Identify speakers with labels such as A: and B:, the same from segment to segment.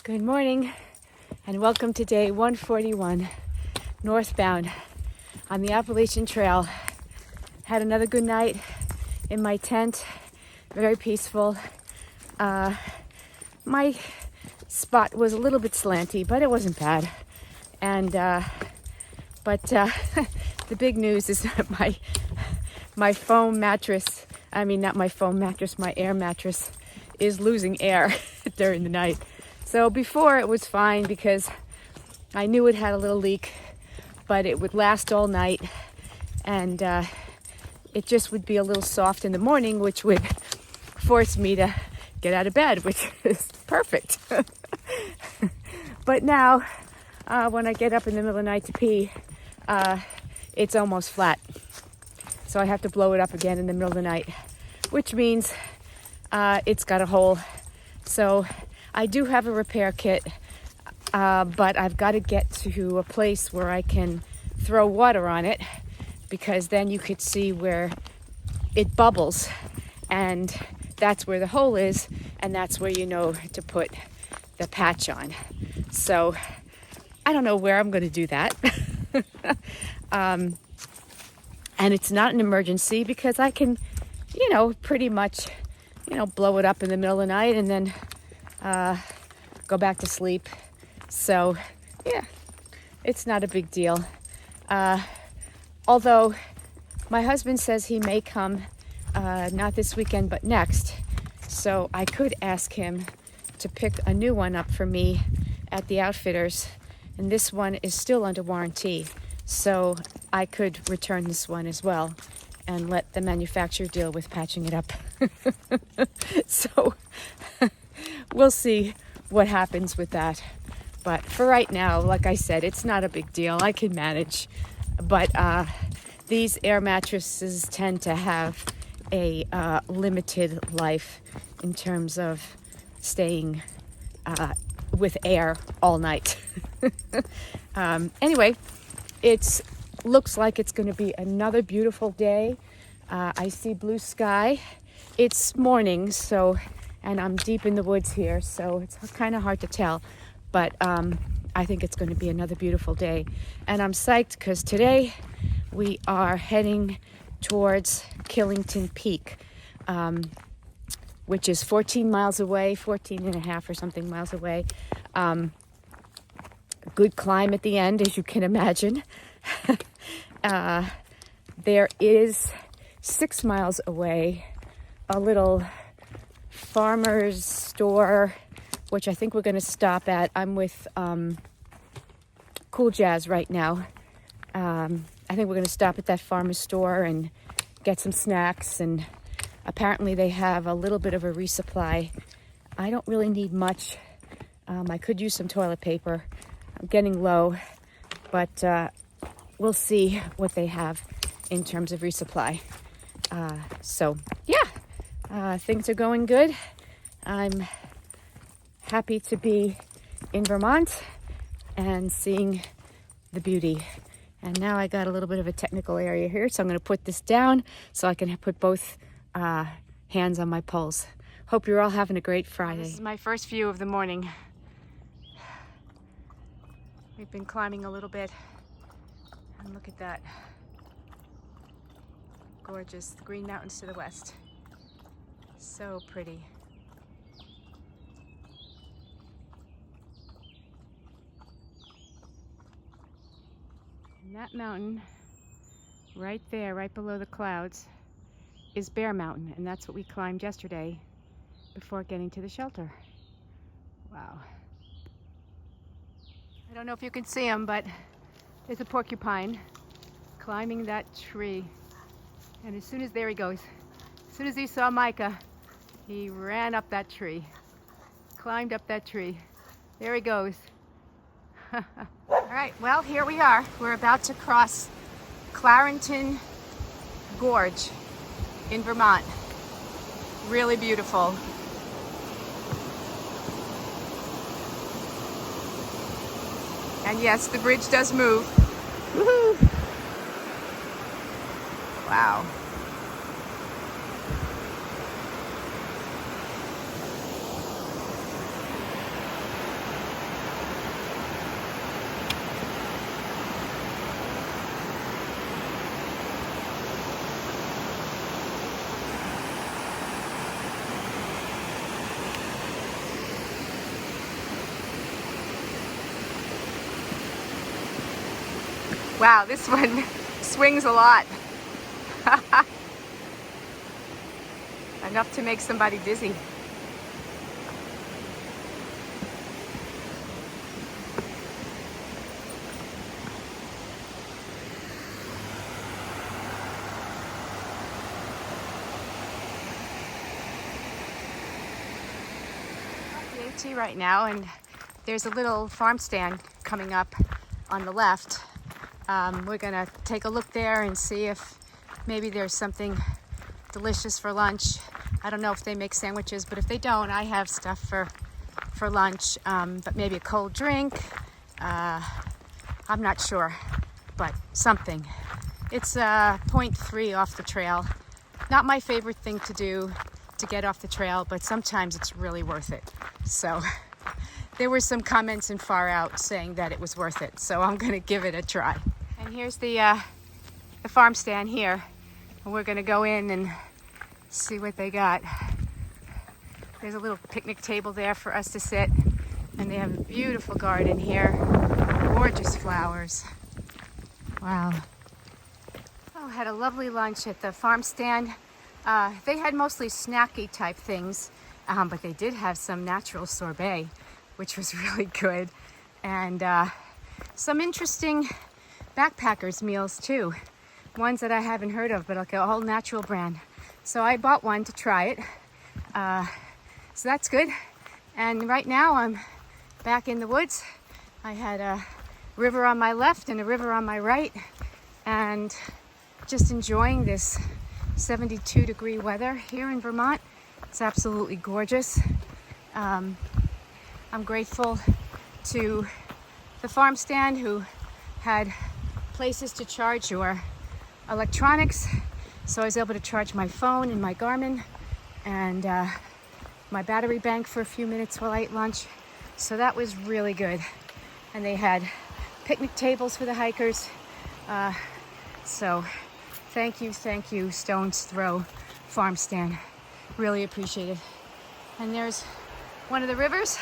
A: Good morning and welcome to day 141 northbound on the Appalachian Trail. Had another good night in my tent, very peaceful. My spot was a little bit slanty, but it wasn't bad. And the big news is that my foam mattress, not my foam mattress, my air mattress is losing air during the night. So before it was fine because I knew it had a little leak, but it would last all night and it just would be a little soft in the morning, which would force me to get out of bed, which is perfect. But now, when I get up in the middle of the night to pee, it's almost flat. So I have to blow it up again in the middle of the night, which means it's got a hole. So I do have a repair kit, but I've got to get to a place where I can throw water on it, because then you could see where it bubbles, and that's where the hole is, and that's where you know to put the patch on. So I don't know where I'm going to do that. And it's not an emergency because I can, pretty much, blow it up in the middle of the night and then go back to sleep. So yeah, it's not a big deal. Although my husband says he may come, not this weekend, but next. So I could ask him to pick a new one up for me at the outfitters. And this one is still under warranty. So I could return this one as well and let the manufacturer deal with patching it up. So we'll see what happens with that. But for right now, like I said, it's not a big deal. I can manage. But these air mattresses tend to have a limited life in terms of staying with air all night. Anyway, it looks like it's going to be another beautiful day. I see blue sky. It's morning, and I'm deep in the woods here, so it's kind of hard to tell. But I think it's going to be another beautiful day. And I'm psyched because today we are heading towards Killington Peak, which is 14 miles away, 14 and a half or something miles away. Good climb at the end, as you can imagine. There is 6 miles away a little farmer's store, which I think we're going to stop at. I'm with Cool Jazz right now. I think we're going to stop at that farmer's store and get some snacks, and apparently they have a little bit of a resupply. I don't really need much. I could use some toilet paper. I'm getting low, but we'll see what they have in terms of resupply. So yeah, things are going good. I'm happy to be in Vermont and seeing the beauty. And now I got a little bit of a technical area here, so I'm going to put this down so I can put both hands on my poles. Hope you're all having a great Friday. This is my first view of the morning. We've been climbing a little bit, and look at that. Gorgeous, the Green Mountains to the west. So pretty. And that mountain right there, right below the clouds, is Bear Mountain, and that's what we climbed yesterday before getting to the shelter. Wow. I don't know if you can see him, but there's a porcupine climbing that tree. And as soon as, there he goes. As soon as he saw Micah, he ran up that tree, climbed up that tree. There he goes. All right, well, here we are. We're about to cross Killington Gorge in Vermont. Really beautiful. And yes, the bridge does move. Woohoo! Wow. Wow, this one swings a lot. Enough to make somebody dizzy. VT right now, and there's a little farm stand coming up on the left. We're gonna take a look there and see if maybe there's something delicious for lunch. I don't know if they make sandwiches, but if they don't, I have stuff for lunch, but maybe a cold drink. I'm not sure, but something. It's 0.3 off the trail. Not my favorite thing to do to get off the trail, but sometimes it's really worth it. So there were some comments in Far Out saying that it was worth it, so I'm gonna give it a try. And here's the farm stand here. And we're gonna go in and see what they got. There's a little picnic table there for us to sit, and they have a beautiful garden here. Gorgeous flowers. Wow. Oh, had a lovely lunch at the farm stand. They had mostly snacky type things, but they did have some natural sorbet, which was really good. And some interesting backpackers meals too. Ones that I haven't heard of, but like a whole natural brand. So I bought one to try it. So that's good. And right now I'm back in the woods. I had a river on my left and a river on my right, and just enjoying this 72-degree weather here in Vermont. It's absolutely gorgeous. I'm grateful to the farm stand who had places to charge your electronics. So I was able to charge my phone and my Garmin and my battery bank for a few minutes while I ate lunch. So that was really good. And they had picnic tables for the hikers. So thank you, Stone's Throw Farm Stand. Really appreciate it. And there's one of the rivers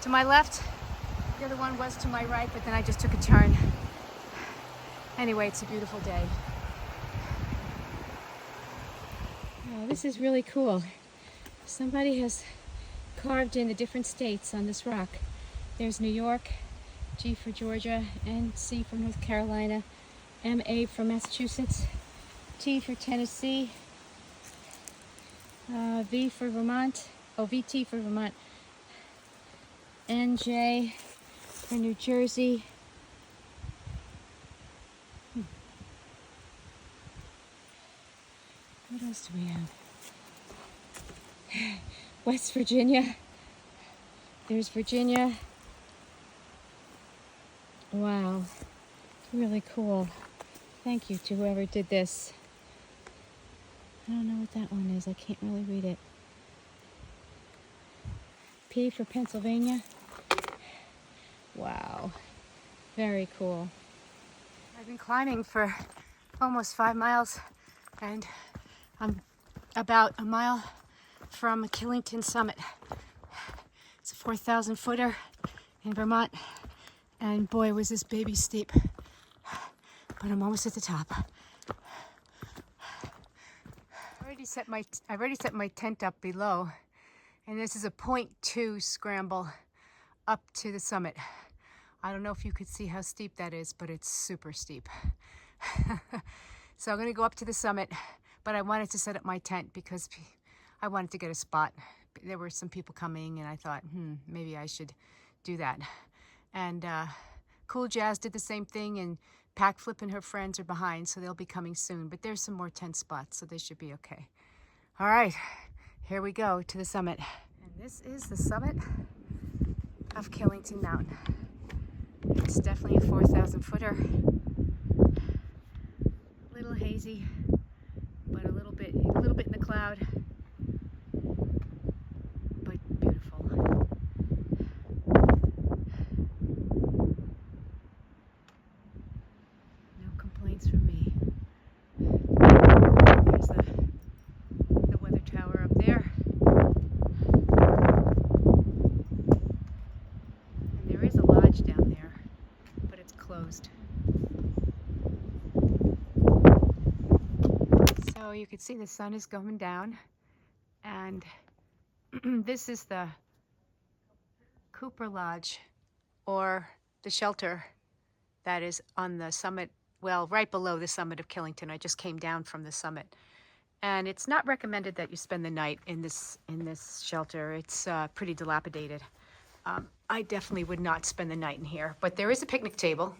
A: to my left. The other one was to my right, but then I just took a turn. Anyway, it's a beautiful day. Oh, this is really cool. Somebody has carved in the different states on this rock. There's New York, G for Georgia, NC for North Carolina, MA for Massachusetts, T for Tennessee, V for Vermont, VT for Vermont, NJ for New Jersey. What else do we have? West Virginia. There's Virginia. Wow, really cool. Thank you to whoever did this. I don't know what that one is. I can't really read it. P for Pennsylvania. Wow, very cool. I've been climbing for almost 5 miles, and I'm about a mile from Killington summit. It's a 4,000 footer in Vermont, and boy was this baby steep, but I'm almost at the top. I've already set my tent up below, and this is a 0.2 scramble up to the summit. I don't know if you could see how steep that is, but it's super steep. So I'm gonna go up to the summit, but I wanted to set up my tent because I wanted to get a spot. There were some people coming, and I thought, maybe I should do that. And Cool Jazz did the same thing, and Pack Flip and her friends are behind, so they'll be coming soon. But there's some more tent spots, so they should be okay. All right, here we go to the summit. And this is the summit of Killington Mountain. It's definitely a 4,000 footer. A little hazy, but a little bit in the cloud. But beautiful. No complaints from me. There's the weather tower up there. And there is a lodge down there, but it's closed. you can see the sun is going down, and this is the Cooper Lodge, or the shelter that is on the summit, well, right below the summit of Killington. I just came down from the summit. And it's not recommended that you spend the night in this shelter. It's pretty dilapidated. I definitely would not spend the night in here, but there is a picnic table.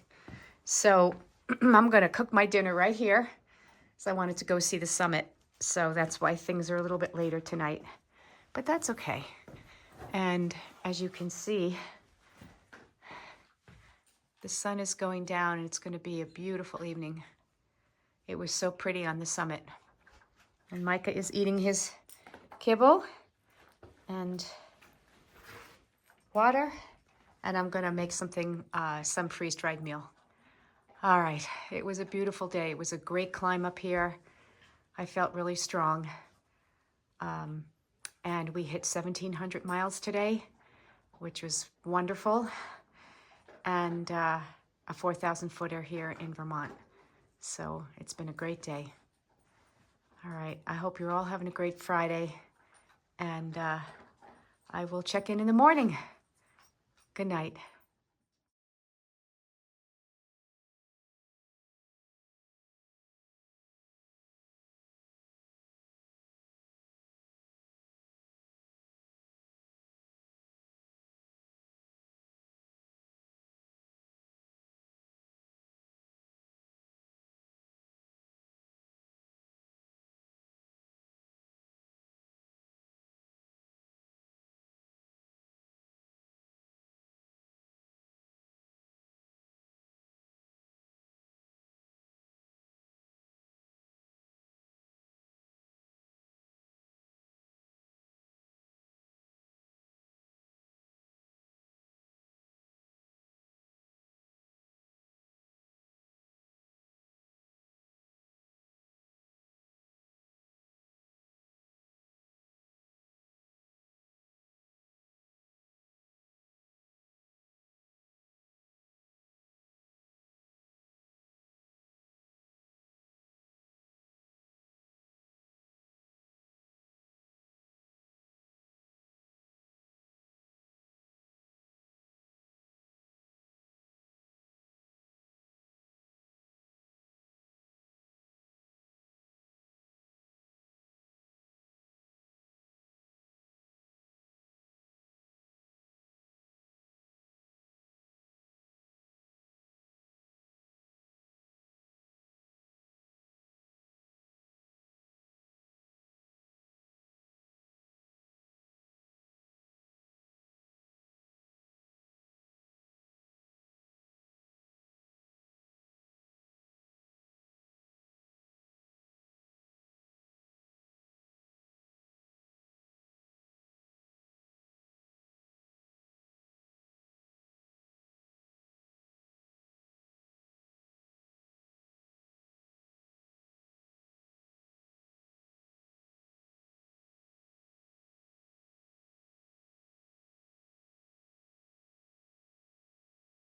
A: So I'm gonna cook my dinner right here. So I wanted to go see the summit. So that's why things are a little bit later tonight, but that's okay. And as you can see, the sun is going down and it's gonna be a beautiful evening. It was so pretty on the summit. And Micah is eating his kibble and water, and I'm gonna make something, some freeze-dried meal. All right, it was a beautiful day. It was a great climb up here. I felt really strong. And we hit 1,700 miles today, which was wonderful. And a 4,000 footer here in Vermont. So it's been a great day. All right, I hope you're all having a great Friday, and I will check in the morning. Good night.